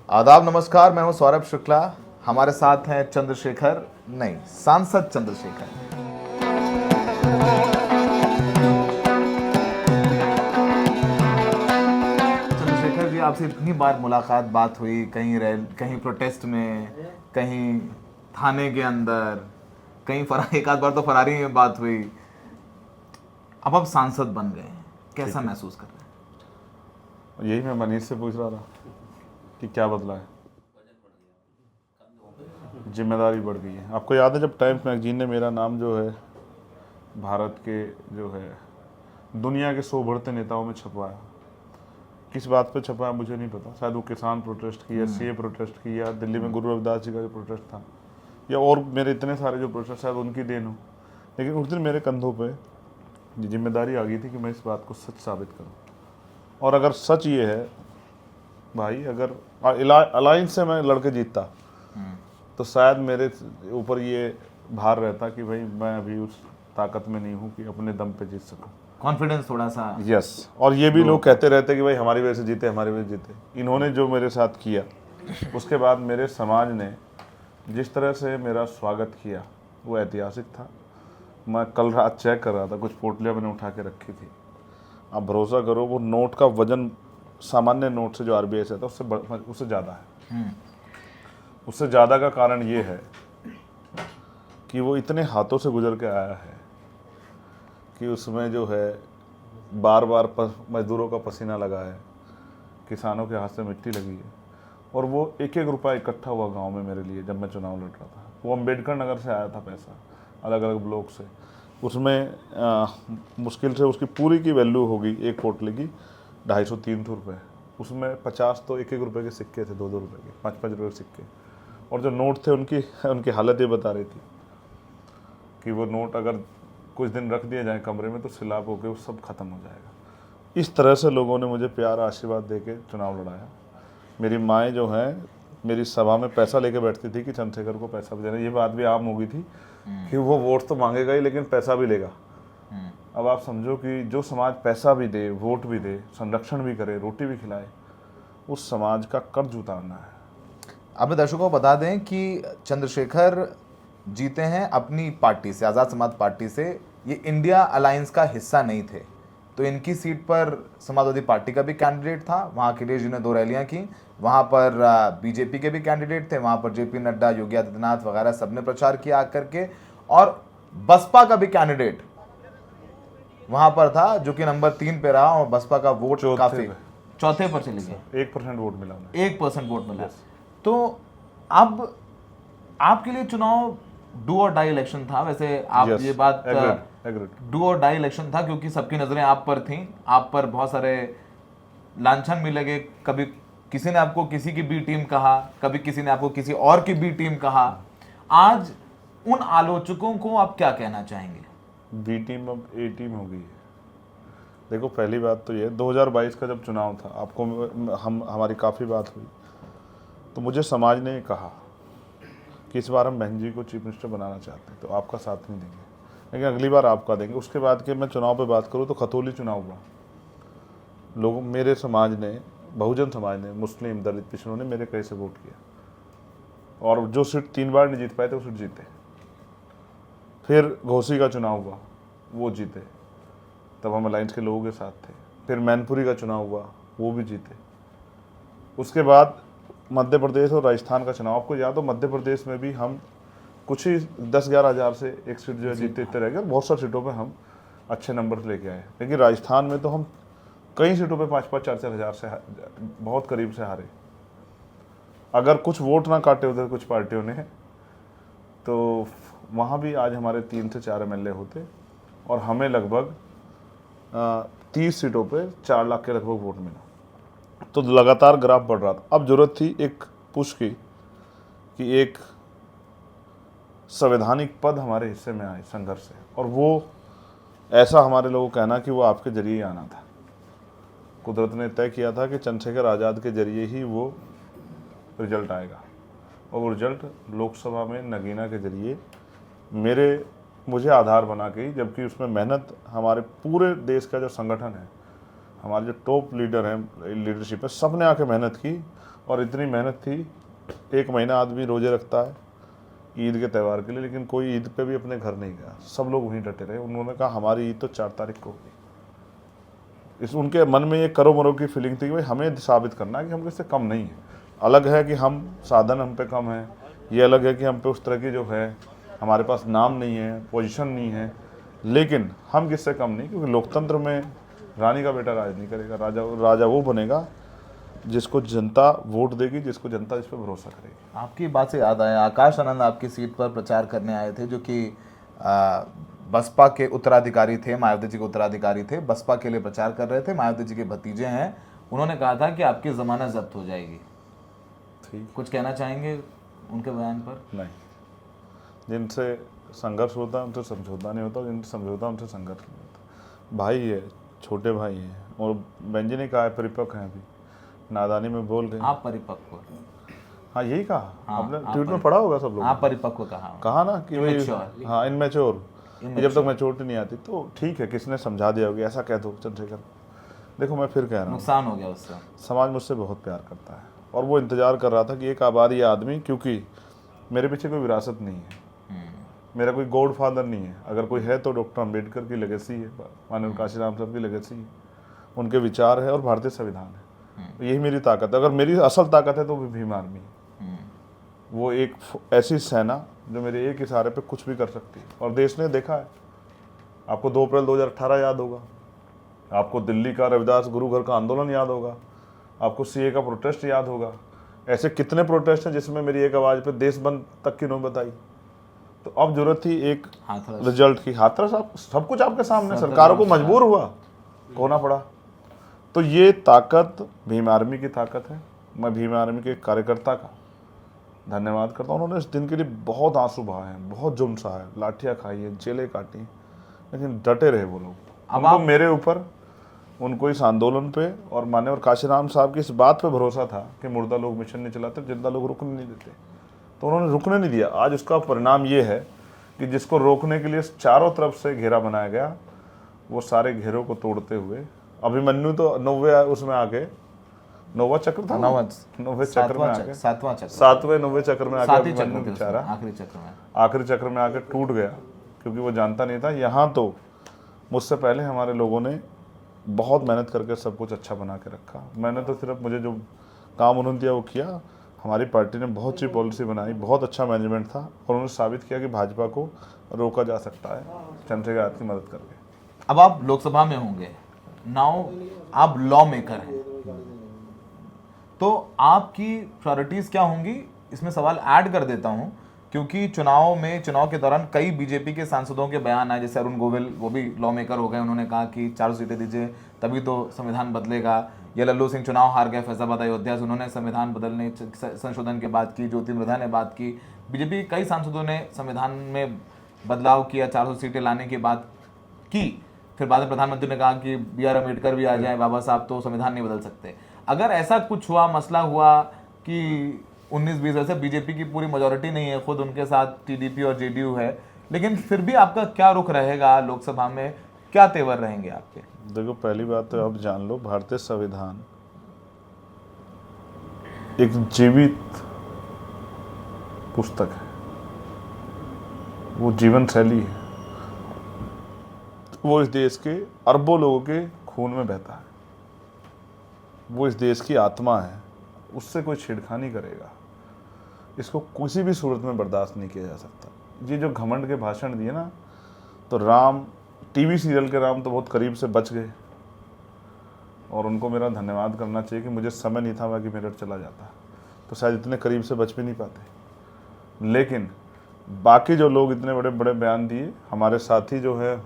आदाब, नमस्कार। मैं हूं सौरभ शुक्ला। हमारे साथ हैं चंद्रशेखर, नहीं, सांसद चंद्रशेखर। चंद्रशेखर जी, आपसे इतनी बार मुलाकात बात हुई, कहीं कहीं प्रोटेस्ट में, कहीं थाने के अंदर, कहीं एक आध बार तो फरारी में बात हुई। अब आप सांसद बन गए हैं, कैसा ठीक है। महसूस कर रहे हैं? यही मैं मनीष से पूछ रहा था कि क्या बदला है। जिम्मेदारी बढ़ गई है। आपको याद है जब टाइम्स मैगजीन ने मेरा नाम जो है भारत के जो है दुनिया के 100 बढ़ते नेताओं में छपवाया, किस बात पे छपवाया मुझे नहीं पता। शायद वो किसान प्रोटेस्ट की या सीए प्रोटेस्ट की या दिल्ली में गुरु रविदास जी का जो प्रोटेस्ट था या और मेरे इतने सारे जो प्रोटेस्ट शायद उनकी देन हो। लेकिन उस दिन मेरे कंधों पे ये जिम्मेदारी आ गई थी कि मैं इस बात को सच साबित करूं। और अगर सच ये है भाई, अगर अलायंस से मैं लड़के जीतता तो शायद मेरे ऊपर ये भार रहता कि भाई मैं अभी उस ताकत में नहीं हूँ कि अपने दम पे जीत सकूं। कॉन्फिडेंस थोड़ा सा। यस। और ये भी लोग कहते रहते कि भाई हमारी वजह से जीते, हमारी वजह से जीते। इन्होंने जो मेरे साथ किया, उसके बाद मेरे समाज ने जिस तरह से मेरा स्वागत किया वो ऐतिहासिक था। मैं कल रात चेक कर रहा था, कुछ पोटलियाँ मैंने उठा के रखी थी। आप भरोसा करो, वो नोट का वजन सामान्य नोट से जो आरबीआई से था उससे ज़्यादा है। उससे ज़्यादा का कारण ये है कि वो इतने हाथों से गुजर के आया है कि उसमें जो है बार बार मजदूरों का पसीना लगा है, किसानों के हाथ से मिट्टी लगी है। और वो एक एक रुपया इकट्ठा हुआ गांव में मेरे लिए जब मैं चुनाव लड़ रहा था। वो अम्बेडकर नगर से आया था पैसा, अलग अलग ब्लॉक से। उसमें मुश्किल से उसकी पूरी की वैल्यू होगी एक पोटली की 250-300 रुपये। उसमें 50 तो एक एक रुपये के सिक्के थे, 2-2 रुपये के, 5-5 रुपये के सिक्के। और जो नोट थे उनकी उनकी हालत ये बता रही थी कि वो नोट अगर कुछ दिन रख दिए जाए कमरे में तो सिलाब होकर वो सब खत्म हो जाएगा। इस तरह से लोगों ने मुझे प्यार आशीर्वाद दे के चुनाव लड़ाया। मेरी माएँ जो हैं मेरी सभा में पैसा लेके बैठती थी कि चंद्रशेखर को पैसा भी देना। ये बात भी आम हो गई थी कि वो वोट तो मांगेगा ही लेकिन पैसा भी लेगा। अब आप समझो कि जो समाज पैसा भी दे, वोट भी दे, संरक्षण भी करे, रोटी भी खिलाए, उस समाज का कर्ज उतारना है। अब दर्शकों को बता दें कि चंद्रशेखर जीते हैं अपनी पार्टी से, आज़ाद समाज पार्टी से। ये इंडिया अलायंस का हिस्सा नहीं थे, तो इनकी सीट पर समाजवादी पार्टी का भी कैंडिडेट था। वहाँ अखिलेश जी ने 2 रैलियाँ की। वहाँ पर बीजेपी के भी कैंडिडेट थे। वहाँ पर जेपी नड्डा, योगी आदित्यनाथ वगैरह सबने प्रचार किया आकर के। और बसपा का भी कैंडिडेट वहाँ पर था जो कि नंबर 3 पे रहा, और बसपा का वोट काफ़ी चौथे पर चले गए। 1% वोट मिला उन्हें। 1% वोट मिला। तो अब आपके लिए चुनाव डू और डाई इलेक्शन था। वैसे आप ये बात डू और डाई इलेक्शन था क्योंकि सबकी नजरें आप पर थीं। आप पर बहुत सारे लांछन भी लगे। कभी किसी ने आपको किसी की बी टीम कहा, कभी किसी ने आपको किसी और की बी टीम कहा। आज उन आलोचकों को आप क्या कहना चाहेंगे? बी टीम अब ए टीम हो गई है। देखो, पहली बात तो ये 2022 का जब चुनाव था, आपको हमारी काफ़ी बात हुई तो मुझे समाज ने कहा कि इस बार हम बहन जी को चीफ मिनिस्टर बनाना चाहते हैं तो आपका साथ नहीं देंगे, लेकिन अगली बार आपका देंगे। उसके बाद के मैं चुनाव पे बात करूँ तो खतौली चुनाव हुआ। लोग मेरे समाज ने, बहुजन समाज ने, मुस्लिम, दलित, पिछड़ों ने मेरे कई से वोट किया और जो सीट 3 बार नहीं जीत पाए थे वो सीट जीते। फिर घोसी का चुनाव हुआ, वो जीते, तब हम अलायंस के लोगों के साथ थे। फिर मैनपुरी का चुनाव हुआ, वो भी जीते। उसके बाद मध्य प्रदेश और राजस्थान का चुनाव, आपको याद हो मध्य प्रदेश में भी हम कुछ ही 10-11 हज़ार से एक सीट जो है जीतते रह गए। बहुत सारी सीटों पे हम अच्छे नंबर लेके आए, लेकिन राजस्थान में तो हम कई सीटों पे 5-5, 4-4 हज़ार से बहुत करीब से हारे। अगर कुछ वोट ना काटे उधर कुछ पार्टियों ने तो वहाँ भी आज हमारे 3 से 4 एमएलए होते और हमें लगभग 30 सीटों पे 4 लाख के लगभग वोट मिला। तो लगातार ग्राफ बढ़ रहा था। अब जरूरत थी एक पुश की कि एक संवैधानिक पद हमारे हिस्से में आए संघर्ष से, और वो ऐसा हमारे लोगों का कहना कि वो आपके जरिए ही आना था। कुदरत ने तय किया था कि चंद्रशेखर आज़ाद के जरिए ही वो रिजल्ट आएगा, और वो रिजल्ट लोकसभा में नगीना के जरिए मुझे आधार बना के, जबकि उसमें मेहनत हमारे पूरे देश का जो संगठन है हमारे जो टॉप लीडर हैं, लीडरशिप है, सब ने आके मेहनत की। और इतनी मेहनत थी, 1 महीना आदमी रोजे रखता है ईद के त्यौहार के लिए, लेकिन कोई ईद पे भी अपने घर नहीं गया, सब लोग वहीं डटे रहे। उन्होंने कहा हमारी ईद तो 4 तारीख को होगी। इस उनके मन में ये करो मरो की फीलिंग थी कि भाई हमें साबित करना है कि हम किससे कम नहीं है। अलग है कि हम साधन हम पे कम है, ये अलग है कि हम पे उस तरह की जो है हमारे पास नाम नहीं है, पोजीशन नहीं है, लेकिन हम किससे कम नहीं, क्योंकि लोकतंत्र में रानी का बेटा राज नहीं करेगा, राजा वो बनेगा जिसको जनता वोट देगी, जिसको जनता जिस पर भरोसा करेगी। आपकी बात से याद आया, आकाश आनंद आपकी सीट पर प्रचार करने आए थे, जो कि बसपा के उत्तराधिकारी थे, मायावती जी के उत्तराधिकारी थे, बसपा के लिए प्रचार कर रहे थे, मायावती जी के भतीजे हैं। उन्होंने कहा था कि आपकी जमानत जब्त हो जाएगी। ठीक, कुछ कहना चाहेंगे उनके बयान पर? नहीं, जिनसे संघर्ष होता है उनसे समझौता नहीं होता, जिनसे समझौता उनसे संघर्ष नहीं होता। भाई है, छोटे भाई हैं, और बेंजी ने कहा है परिपक्व हैं, अभी नादानी में बोल गए। आप परिपक्व? हाँ, यही कहा हाँ, आपने, आप ट्वीट में पढ़ा होगा सब लोग। आप परिपक्व कहा ना कि भाई Immature। हाँ, इनमेच्योर, जब तक मैच्योरिटी नहीं आती तो ठीक है, किसने समझा दिया होगी, ऐसा कह दो चंद्रशेखर। देखो मैं फिर कह रहा हूँ, नुकसान हो गया उससे। समाज मुझसे बहुत प्यार करता है, और वो इंतजार कर रहा था कि एक आबादी आदमी, क्योंकि मेरे पीछे कोई विरासत नहीं है, मेरा कोई गॉड फादर नहीं है। अगर कोई है तो डॉक्टर अम्बेडकर की लेगेसी है, माननीय काशीराम साहब की लेगेसी है, उनके विचार है और भारतीय संविधान है। यही मेरी ताकत है। अगर मेरी असल ताकत है तो वो भीम आर्मी है। वो एक ऐसी सेना जो मेरे एक इशारे पे कुछ भी कर सकती है, और देश ने देखा है। आपको 2 अप्रैल 2018 याद होगा, आपको दिल्ली का रविदास गुरु घर का आंदोलन याद होगा, आपको सीए का प्रोटेस्ट याद होगा। ऐसे कितने प्रोटेस्ट हैं जिसमें मेरी एक आवाज़ पे देश बंद तक की नौबत आई। तो अब जरूरत थी एक रिजल्ट की। हाथरस आप सब कुछ आपके सामने, सरकारों को मजबूर हुआ होना पड़ा। तो ये ताकत भीम आर्मी की ताकत है। मैं भीम आर्मी के कार्यकर्ता का धन्यवाद करता हूँ। उन्होंने इस दिन के लिए बहुत आंसू बहाए हैं, बहुत जुर्म सहा है, लाठियाँ खाई है, जेलें काटी, लेकिन डटे रहे वो लोग। अब आप मेरे ऊपर, उनको इस आंदोलन पे और माननीय काशीराम साहब की इस बात पे भरोसा था कि मुर्दा लोग मिशन नहीं चलाते, जिंदा लोग रुकने नहीं देते, तो उन्होंने रुकने नहीं दिया। आज उसका परिणाम ये है कि जिसको रोकने के लिए चारों तरफ से घेरा बनाया गया, वो सारे घेरों को तोड़ते हुए अभिमन्यु तो 90 उसमें आके, 9वां चक्र था, 9वें चक्र में आके, 7वें 9वें चक्र में आके अभिमन्यु बेचारा आखिरी चक्र में आके टूट गया, क्योंकि वो जानता नहीं था। यहाँ तो मुझसे पहले हमारे लोगों ने बहुत मेहनत करके सब कुछ अच्छा बना के रखा। मैंने तो सिर्फ, मुझे जो काम उन्होंने दिया वो किया। हमारी पार्टी ने बहुत अच्छी पॉलिसी बनाई, बहुत अच्छा मैनेजमेंट था, और उन्होंने साबित किया कि भाजपा को रोका जा सकता है चंद्रशेखर आजाद की मदद करके। अब आप लोकसभा में होंगे, नाउ आप लॉ मेकर हैं, तो आपकी प्रायोरिटीज क्या होंगी? इसमें सवाल ऐड कर देता हूं, क्योंकि चुनाव के दौरान कई बीजेपी के सांसदों के बयान आए, जैसे अरुण गोविल, वो भी लॉ मेकर हो गए। उन्होंने कहा कि 400 सीटें दीजिए तभी तो संविधान बदलेगा। या लल्लू सिंह चुनाव हार गए फैजाबाद अयोध्या से, उन्होंने संविधान बदलने संशोधन की बात की। ज्योति मृधा ने बात की। बीजेपी के कई सांसदों ने संविधान में बदलाव किया, 400 सीटें लाने की बात की। फिर बाद में प्रधानमंत्री ने कहा कि BR अम्बेडकर भी आ जाए बाबा साहब, तो संविधान नहीं बदल सकते। अगर ऐसा कुछ हुआ, मसला हुआ कि 19-20 वैसे बीजेपी की पूरी मेजॉरिटी नहीं है, खुद उनके साथ TDP और JDU है, लेकिन फिर भी आपका क्या रुख रहेगा लोकसभा में? क्या तेवर रहेंगे आपके? देखो, पहली बात तो अब जान लो, भारतीय संविधान एक जीवित पुस्तक है, वो जीवन शैली है, वो इस देश के अरबों लोगों के खून में बहता है, वो इस देश की आत्मा है। उससे कोई छेड़खानी करेगा, इसको किसी भी सूरत में बर्दाश्त नहीं किया जा सकता। ये जो घमंड के भाषण दिए ना, तो राम, टीवी सीरियल के राम तो बहुत करीब से बच गए, और उनको मेरा धन्यवाद करना चाहिए कि मुझे समय नहीं था, बाकी मेरठ चला जाता तो शायद इतने करीब से बच भी नहीं पाते। लेकिन बाकी जो लोग इतने बड़े बड़े बयान दिए, हमारे साथी जो है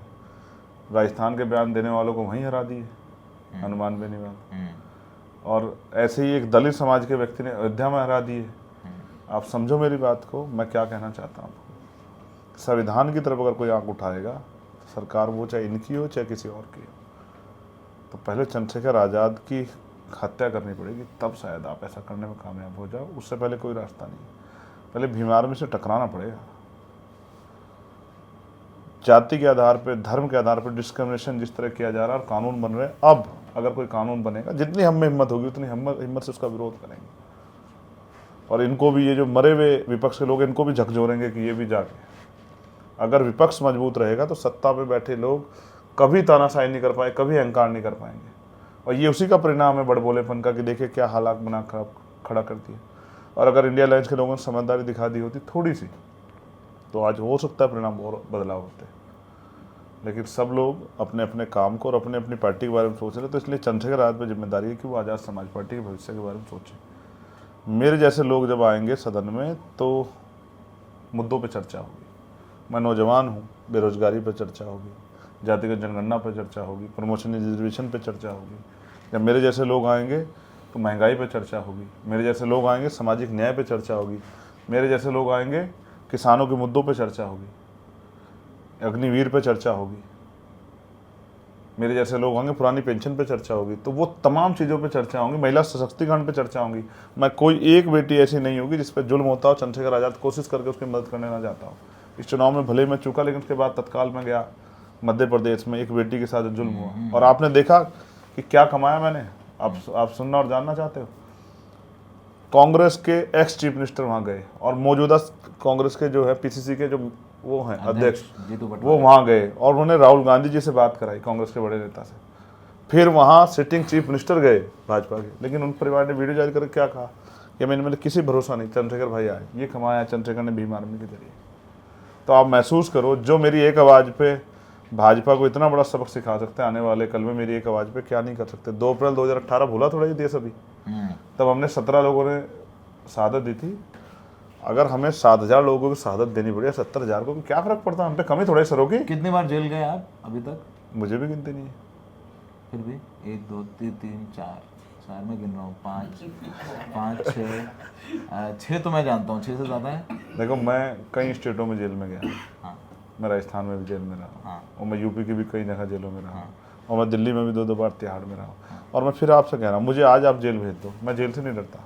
राजस्थान के बयान देने वालों को वहीं हरा दिए, हनुमान बेनीवाल, और ऐसे ही एक दलित समाज के व्यक्ति ने अयोध्या में हरा दिए। आप समझो मेरी बात को, मैं क्या कहना चाहता हूँ आपको। संविधान की तरफ अगर कोई आंख उठाएगा, तो सरकार वो चाहे इनकी हो चाहे किसी और की हो, तो पहले चंद्रशेखर आज़ाद की हत्या करनी पड़ेगी, तब शायद आप ऐसा करने में कामयाब हो जाओ। उससे पहले कोई रास्ता नहीं, पहले भीम आर्मी से टकराना पड़ेगा। जाति के आधार पर, धर्म के आधार पर डिस्क्रिमिनेशन जिस तरह किया जा रहा है और कानून बन रहे हैं, अब अगर कोई कानून बनेगा, जितनी हम में हिम्मत होगी उतनी हिम्मत से उसका विरोध करेंगे। और इनको भी, ये जो मरे हुए विपक्ष के लोग, इनको भी झकझोरेंगे कि ये भी जाके, अगर विपक्ष मजबूत रहेगा तो सत्ता पे बैठे लोग कभी तानाशाही नहीं कर पाए, कभी अहंकार नहीं कर पाएंगे। और ये उसी का परिणाम है बड़बोलेपन का, कि देखिए क्या हालात बना खड़ा कर दिया। और अगर इंडिया अलायंस के लोगों ने समझदारी दिखा दी होती थोड़ी सी, तो आज हो सकता है परिणाम और बदलाव होते। लेकिन सब लोग अपने अपने काम को और अपने अपनी पार्टी के बारे में सोच रहे, तो इसलिए चंद्रशेखर आज़ाद पर जिम्मेदारी है कि वो आज़ाद समाज पार्टी के भविष्य के बारे में सोचें। मेरे जैसे लोग जब आएंगे सदन में तो मुद्दों पर चर्चा होगी। मैं नौजवान हूँ, बेरोजगारी पर चर्चा होगी, जातिगत जनगणना पर चर्चा होगी, प्रमोशन रिजर्वेशन पर चर्चा होगी। जब मेरे जैसे लोग आएंगे तो महंगाई पर चर्चा होगी। मेरे जैसे लोग आएंगे सामाजिक न्याय पर चर्चा होगी। मेरे जैसे लोग आएंगे किसानों के मुद्दों पर चर्चा होगी, अग्निवीर पर चर्चा होगी। मेरे जैसे लोग होंगे पुरानी पेंशन पे चर्चा होगी। तो वो तमाम चीज़ों पे चर्चा होंगी, महिला सशक्तिकरण पे चर्चा होंगी। मैं कोई एक बेटी ऐसी नहीं होगी जिस पर जुल्म होता हो, चंद्रशेखर आज़ाद कोशिश करके उसकी मदद करने ना जाता हूँ। इस चुनाव में भले मैं चूका, लेकिन उसके बाद तत्काल में गया मध्य प्रदेश में, एक बेटी के साथ जुल्म हुआ, और आपने देखा कि क्या कमाया मैंने। आप सुनना और जानना चाहते हो? कांग्रेस के एक्स चीफ मिनिस्टर वहाँ गए, और मौजूदा कांग्रेस के जो है पीसीसी के जो वो हैं अध्यक्ष, वो वहाँ गए और उन्होंने राहुल गांधी जी से बात कराई, कांग्रेस के बड़े नेता से। फिर वहाँ सिटिंग चीफ मिनिस्टर गए भाजपा के, लेकिन उन परिवार ने वीडियो जारी करके क्या कहा कि मैंने किसी भरोसा नहीं, चंद्रशेखर भाई आए, ये कमाया चंद्रशेखर ने भीम आर्मी के जरिए। तो आप महसूस करो, जो मेरी एक आवाज़ पे भाजपा को इतना बड़ा सबक सिखा सकते हैं, आने वाले कल में मेरी एक आवाज़ पे क्या नहीं कर सकते। 2 अप्रैल 2018 भूला थोड़ा ये देश अभी, तब हमने 17 लोगों ने शहादत दी थी। अगर हमें 7,000 लोगों को शहादत देनी पड़ी, 70,000 को, क्या फर्क पड़ता है? हम पे कमी थोड़ी सर होगी। कितनी बार जेल गए आप अभी तक? मुझे भी गिनती नहीं है। फिर भी 1 2 3 4 में गिन रहा हूँ, 5 6 तो मैं जानता हूँ, 6 से ज़्यादा है। देखो, मैं कई स्टेटों में जेल में गया। हाँ। मैं राजस्थान में भी जेल में रहा हूँ। हाँ। और मैं यूपी की भी कई जगह जेलों में रहा हूँ। और मैं दिल्ली में भी 2 बार तिहाड़ में रहा हूँ। और मैं फिर आपसे कह रहा हूँ, मुझे आज आप जेल भेज दो, मैं जेल से नहीं डरता।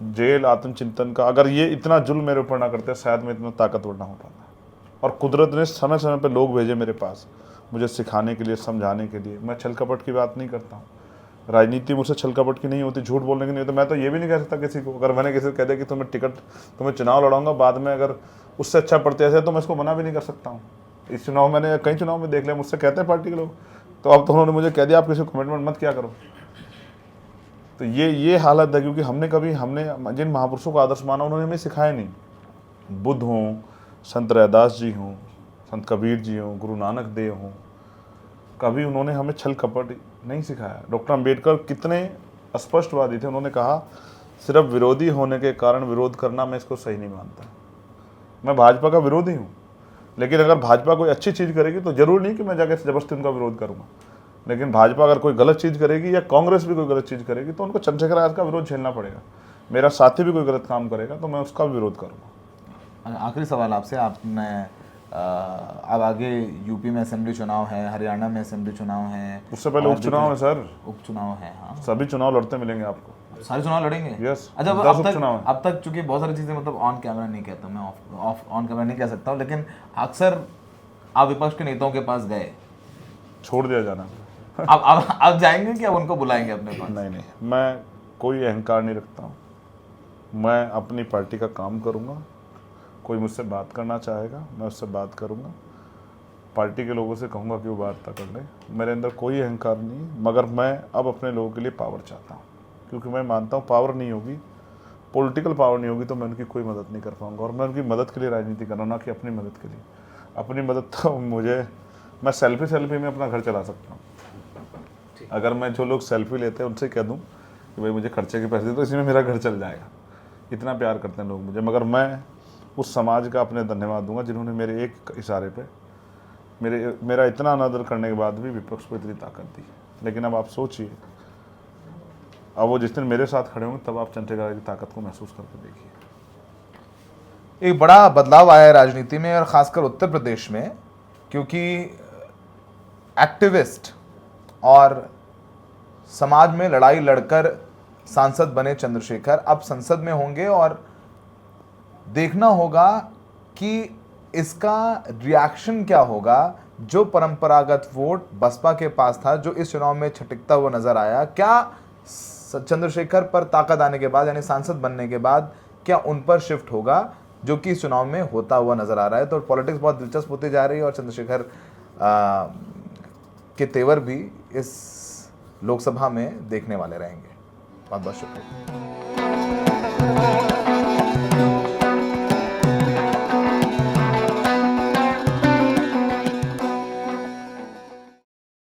जेल आत्मचिंतन का, अगर ये इतना जुल्म मेरे ऊपर ना करते, शायद मैं इतना ताकतवर ना हो पाता। और कुदरत ने समय समय पर लोग भेजे मेरे पास, मुझे सिखाने के लिए, समझाने के लिए। मैं छल कपट की बात नहीं करता हूँ, राजनीति मुझसे छल कपट की नहीं होती, झूठ बोलने की नहीं होती। मैं तो ये भी नहीं कह सकता किसी को, अगर मैंने किसी को कह दिया कि तुम्हें चुनाव लड़ाऊंगा, बाद में अगर उससे अच्छा प्रत्याशी है तो मैं इसको मना भी नहीं कर सकता हूँ। इस चुनाव मैंने कई चुनाव में देख लिया, मुझसे कहते हैं पार्टी के लोग, तो अब तो उन्होंने मुझे कह दिया आप किसी को कमिटमेंट मत क्या करो। तो ये हालत है, क्योंकि हमने जिन महापुरुषों का आदर्श माना, उन्होंने हमें सिखाया नहीं। बुद्ध हों, संत रैदास जी हों, संत कबीर जी हों, गुरु नानक देव हों, कभी उन्होंने हमें छल कपट नहीं सिखाया। डॉक्टर अंबेडकर कितने स्पष्टवादी थे, उन्होंने कहा सिर्फ विरोधी होने के कारण विरोध करना मैं इसको सही नहीं मानता। मैं भाजपा का विरोधी हूँ, लेकिन अगर भाजपा कोई अच्छी चीज़ करेगी तो जरूर नहीं कि मैं जाकर जबरदस्ती उनका विरोध करूँगा। लेकिन भाजपा अगर कोई गलत चीज़ करेगी या कांग्रेस भी कोई गलत चीज़ करेगी तो उनको चंद्रशेखर आज़ाद का विरोध झेलना पड़ेगा। मेरा साथी भी कोई गलत काम करेगा तो मैं उसका विरोध करूँगा। आखिरी सवाल आपसे, आपने अब आगे यूपी में असेंबली चुनाव है, हरियाणा में असेंबली चुनाव है, उससे पहले उपचुनाव है सर। उपचुनाव है। हाँ, सभी चुनाव लड़ते मिलेंगे आपको, सारे चुनाव लड़ेंगे। यस। अच्छा, 10 उपचुनाव है। अब तक चूंकि बहुत सारी चीज़ें मतलब ऑन कैमरा नहीं कहता मैं, ऑन कैमरा नहीं कह सकता हूँ, लेकिन अक्सर आप विपक्ष के नेताओं के पास गए, छोड़ दिया जाना। अब जाएंगे कि अब उनको बुलाएंगे अपने पास? नहीं, मैं कोई अहंकार नहीं रखता हूँ। मैं अपनी पार्टी का काम करूँगा। कोई मुझसे बात करना चाहेगा, मैं उससे बात करूँगा। पार्टी के लोगों से कहूँगा कि वो वार्ता कर लें। मेरे अंदर कोई अहंकार नहीं, मगर मैं अब अपने लोगों के लिए पावर चाहता हूँ, क्योंकि मैं मानता हूँ पावर नहीं होगी, पॉलिटिकल पावर नहीं होगी तो मैं उनकी कोई मदद नहीं कर पाऊँगा। और मैं उनकी मदद के लिए राजनीति कर रहा हूँ, ना कि अपनी मदद के लिए। अपनी मदद तो मैं सेल्फी में अपना घर चला सकता हूँ। अगर मैं जो लोग सेल्फी लेते हैं उनसे कह दूं कि भाई मुझे खर्चे के पैसे दे, तो इसी में मेरा घर चल जाएगा। इतना प्यार करते हैं लोग मुझे। मगर मैं उस समाज का अपने धन्यवाद दूंगा जिन्होंने मेरे एक इशारे पे मेरा इतना अनादर करने के बाद भी विपक्ष को इतनी ताकत दी। लेकिन अब आप सोचिए, अब वो जिस दिन मेरे साथ खड़े होंगे तब आप चंद्रशेखर की ताकत को महसूस करके देखिए। एक बड़ा बदलाव आया है राजनीति में, और खासकर उत्तर प्रदेश में, क्योंकि एक्टिविस्ट और समाज में लड़ाई लड़कर सांसद बने चंद्रशेखर अब संसद में होंगे, और देखना होगा कि इसका रिएक्शन क्या होगा जो परंपरागत वोट बसपा के पास था, जो इस चुनाव में छटकता हुआ नजर आया, क्या चंद्रशेखर पर ताकत आने के बाद, यानी सांसद बनने के बाद, क्या उन पर शिफ्ट होगा, जो कि इस चुनाव में होता हुआ नजर आ रहा है? तो पॉलिटिक्स बहुत दिलचस्प होती जा रही है और चंद्रशेखर के तेवर भी इस लोकसभा में देखने वाले रहेंगे। बहुत बहुत शुक्रिया।